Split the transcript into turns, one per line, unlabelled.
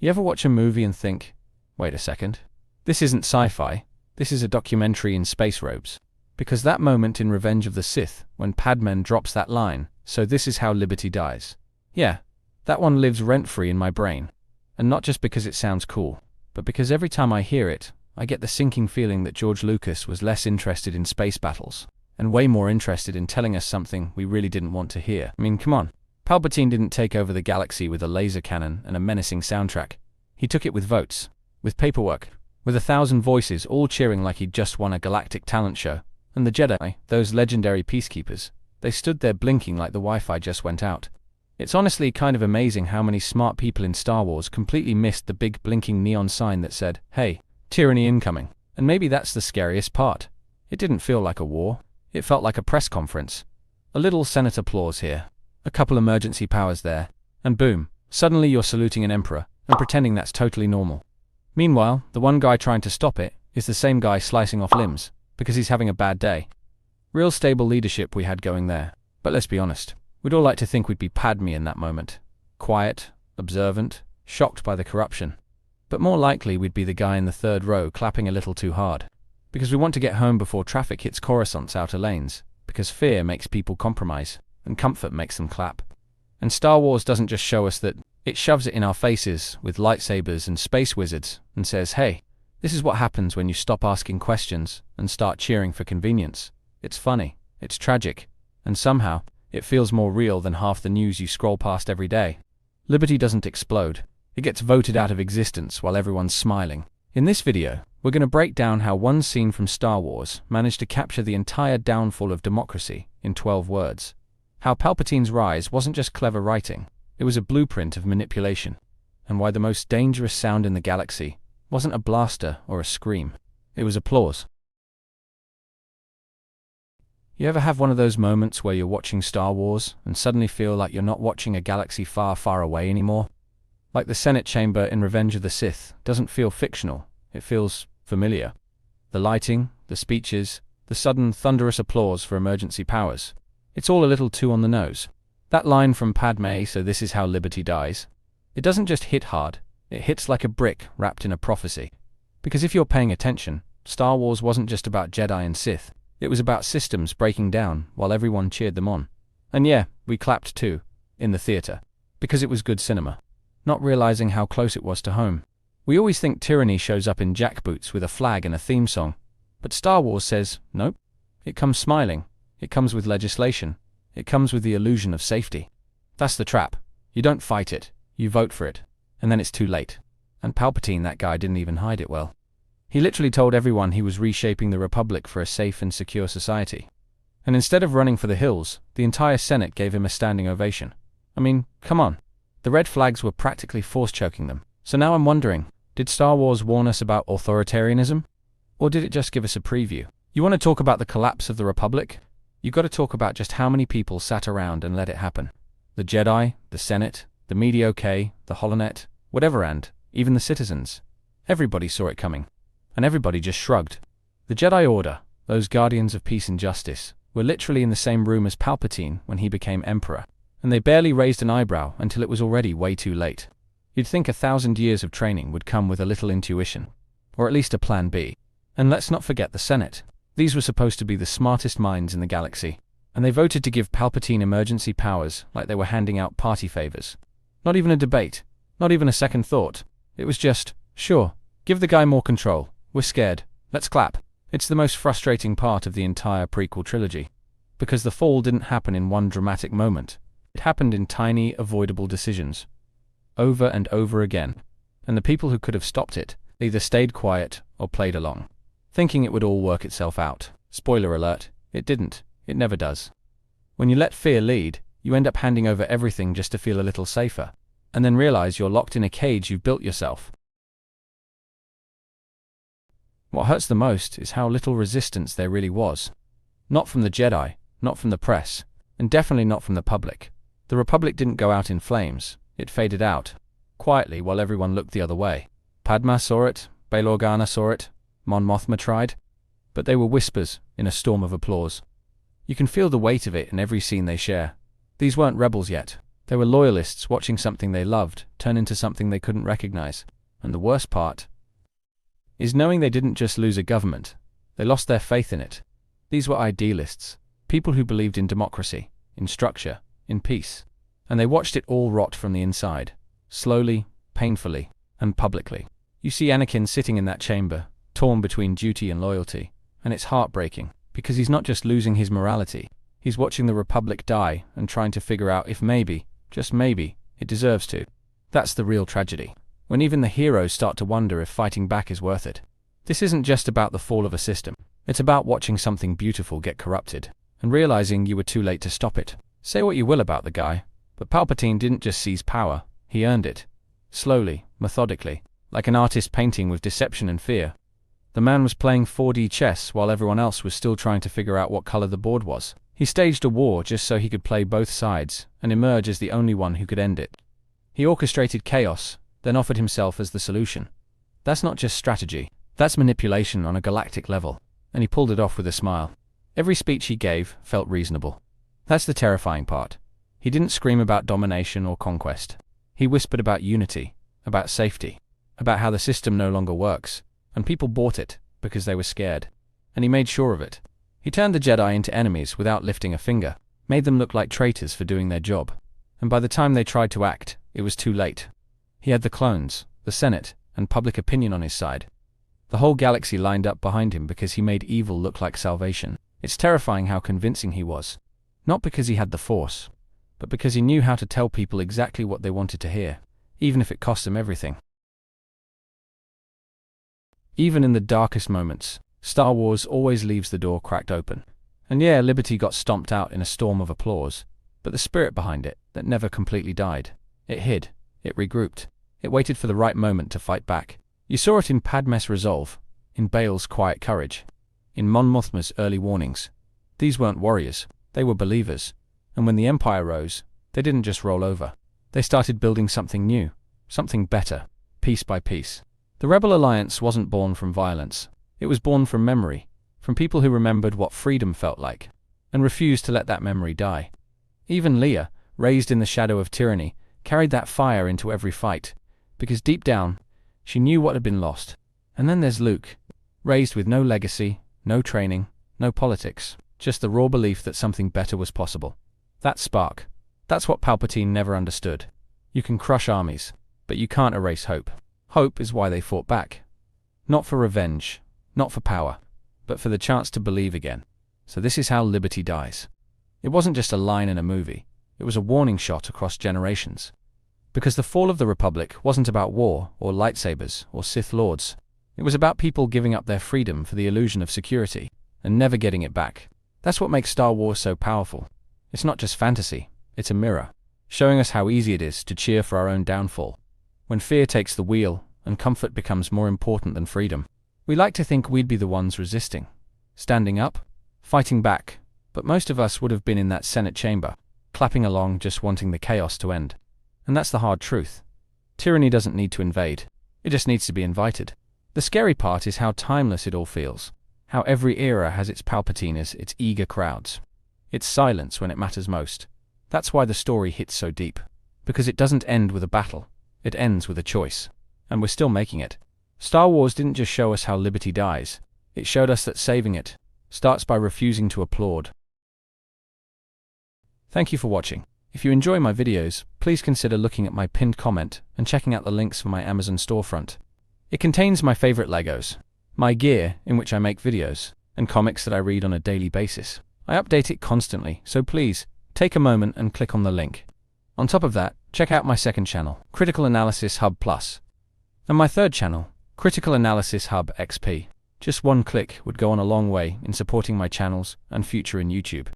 You ever watch a movie and think, wait a second, this isn't sci-fi, this is a documentary in space robes? Because that moment in Revenge of the Sith, when Padmé drops that line, "So this is how liberty dies." Yeah, that one lives rent-free in my brain. And not just because it sounds cool, but because every time I hear it, I get the sinking feeling that George Lucas was less interested in space battles, and way more interested in telling us something we really didn't want to hear. I mean, come on. Palpatine didn't take over the galaxy with a laser cannon and a menacing soundtrack. He took it with votes, with paperwork, with 1,000 voices all cheering like he'd just won a galactic talent show. And the Jedi, those legendary peacekeepers, they stood there blinking like the Wi-Fi just went out. It's honestly kind of amazing how many smart people in Star Wars completely missed the big blinking neon sign that said, "Hey, tyranny incoming." And maybe that's the scariest part. It didn't feel like a war. It felt like a press conference. A little Senate applause here, a couple emergency powers there, and boom, suddenly you're saluting an emperor and pretending that's totally normal. Meanwhile, the one guy trying to stop it is the same guy slicing off limbs because he's having a bad day. Real stable leadership we had going there. But let's be honest, we'd all like to think we'd be Padmé in that moment. Quiet, observant, shocked by the corruption. But more likely we'd be the guy in the third row clapping a little too hard. Because we want to get home before traffic hits Coruscant's outer lanes. Because fear makes people compromise, and comfort makes them clap. And Star Wars doesn't just show us that, it shoves it in our faces with lightsabers and space wizards and says, hey, this is what happens when you stop asking questions and start cheering for convenience. It's funny, it's tragic, and somehow, it feels more real than half the news you scroll past every day. Liberty doesn't explode. It gets voted out of existence while everyone's smiling. In this video, we're going to break down how one scene from Star Wars managed to capture the entire downfall of democracy in 12 words. How Palpatine's rise wasn't just clever writing, it was a blueprint of manipulation. And why the most dangerous sound in the galaxy wasn't a blaster or a scream, it was applause. You ever have one of those moments where you're watching Star Wars and suddenly feel like you're not watching a galaxy far, far away anymore? Like the Senate chamber in Revenge of the Sith doesn't feel fictional, it feels familiar. The lighting, the speeches, the sudden thunderous applause for emergency powers. It's all a little too on the nose. That line from Padmé, "So this is how liberty dies," it doesn't just hit hard, it hits like a brick wrapped in a prophecy. Because if you're paying attention, Star Wars wasn't just about Jedi and Sith, it was about systems breaking down while everyone cheered them on. And yeah, we clapped too, in the theater, because it was good cinema, not realizing how close it was to home. We always think tyranny shows up in jackboots with a flag and a theme song, but Star Wars says, nope, it comes smiling, it comes with legislation, it comes with the illusion of safety. That's the trap. You don't fight it, you vote for it, and then it's too late. And Palpatine, that guy, didn't even hide it well. He literally told everyone he was reshaping the Republic for a safe and secure society. And instead of running for the hills, the entire Senate gave him a standing ovation. I mean, come on. The red flags were practically force-choking them. So now I'm wondering, did Star Wars warn us about authoritarianism? Or did it just give us a preview? You want to talk about the collapse of the Republic? You got to talk about just how many people sat around and let it happen. The Jedi, the Senate, the mediocre, the Holonet, whatever, and even the citizens. Everybody saw it coming. And everybody just shrugged. The Jedi Order, those guardians of peace and justice, were literally in the same room as Palpatine when he became Emperor, and they barely raised an eyebrow until it was already way too late. You'd think 1,000 years of training would come with a little intuition, or at least a plan B. And let's not forget the Senate. These were supposed to be the smartest minds in the galaxy, and they voted to give Palpatine emergency powers like they were handing out party favors. Not even a debate, not even a second thought. It was just, sure, give the guy more control. We're scared. Let's clap. It's the most frustrating part of the entire prequel trilogy. Because the fall didn't happen in one dramatic moment. It happened in tiny, avoidable decisions. Over and over again. And the people who could have stopped it either stayed quiet or played along, thinking it would all work itself out. Spoiler alert, it didn't. It never does. When you let fear lead, you end up handing over everything just to feel a little safer, and then realize you're locked in a cage you've built yourself. What hurts the most is how little resistance there really was. Not from the Jedi, not from the press, and definitely not from the public. The Republic didn't go out in flames, it faded out, quietly while everyone looked the other way. Padmé saw it, Bail Organa saw it, Mon Mothma tried, but they were whispers in a storm of applause. You can feel the weight of it in every scene they share. These weren't rebels yet, They were loyalists watching something they loved turn into something they couldn't recognize. And the worst part is knowing they didn't just lose a government, they lost their faith in it. These were idealists, people who believed in democracy, in structure, in peace. And they watched it all rot from the inside, slowly, painfully, and publicly. You see Anakin sitting in that chamber, torn between duty and loyalty, and it's heartbreaking, because he's not just losing his morality, he's watching the Republic die and trying to figure out if maybe, just maybe, it deserves to. That's the real tragedy, when even the heroes start to wonder if fighting back is worth it. This isn't just about the fall of a system, it's about watching something beautiful get corrupted, and realizing you were too late to stop it. Say what you will about the guy, but Palpatine didn't just seize power, he earned it. Slowly, methodically, like an artist painting with deception and fear. The man was playing 4D chess while everyone else was still trying to figure out what color the board was. He staged a war just so he could play both sides and emerge as the only one who could end it. He orchestrated chaos, then offered himself as the solution. That's not just strategy, that's manipulation on a galactic level, and he pulled it off with a smile. Every speech he gave felt reasonable. That's the terrifying part. He didn't scream about domination or conquest. He whispered about unity, about safety, about how the system no longer works, and people bought it because they were scared. And he made sure of it. He turned the Jedi into enemies without lifting a finger, made them look like traitors for doing their job. And by the time they tried to act, it was too late. He had the clones, the Senate, and public opinion on his side. The whole galaxy lined up behind him because he made evil look like salvation. It's terrifying how convincing he was. Not because he had the Force, but because he knew how to tell people exactly what they wanted to hear, even if it cost them everything. Even in the darkest moments, Star Wars always leaves the door cracked open. And yeah, Liberty got stomped out in a storm of applause, but the spirit behind it, that never completely died. It hid, it regrouped, it waited for the right moment to fight back. You saw it in Padme's resolve, in Bael's quiet courage, in Mon Mothma's early warnings. These weren't warriors, they were believers. And when the Empire rose, they didn't just roll over. They started building something new, something better, piece by piece. The Rebel Alliance wasn't born from violence. It was born from memory, from people who remembered what freedom felt like, and refused to let that memory die. Even Leia, raised in the shadow of tyranny, carried that fire into every fight, because deep down, she knew what had been lost. And then there's Luke, raised with no legacy, no training, no politics, just the raw belief that something better was possible. That spark, that's what Palpatine never understood. You can crush armies, but you can't erase hope. Hope is why they fought back. Not for revenge, not for power, but for the chance to believe again. So this is how Liberty dies. It wasn't just a line in a movie, it was a warning shot across generations. Because the fall of the Republic wasn't about war, or lightsabers, or Sith Lords. It was about people giving up their freedom for the illusion of security, and never getting it back. That's what makes Star Wars so powerful. It's not just fantasy, it's a mirror, showing us how easy it is to cheer for our own downfall. When fear takes the wheel, and comfort becomes more important than freedom. We like to think we'd be the ones resisting, standing up, fighting back, but most of us would have been in that Senate chamber, clapping along just wanting the chaos to end. And that's the hard truth. Tyranny doesn't need to invade, it just needs to be invited. The scary part is how timeless it all feels, how every era has its Palpatiners, its eager crowds, its silence when it matters most. That's why the story hits so deep, because it doesn't end with a battle, it ends with a choice. And we're still making it. Star Wars didn't just show us how liberty dies, it showed us that saving it starts by refusing to applaud. Thank you for watching. If you enjoy my videos, please consider looking at my pinned comment and checking out the links for my Amazon storefront. It contains my favorite Legos, my gear in which I make videos, and comics that I read on a daily basis. I update it constantly, so please, take a moment and click on the link. On top of that, check out my second channel, Critical Analysis Hub Plus, and my third channel, Critical Analysis Hub XP. Just one click would go on a long way in supporting my channels and future in YouTube.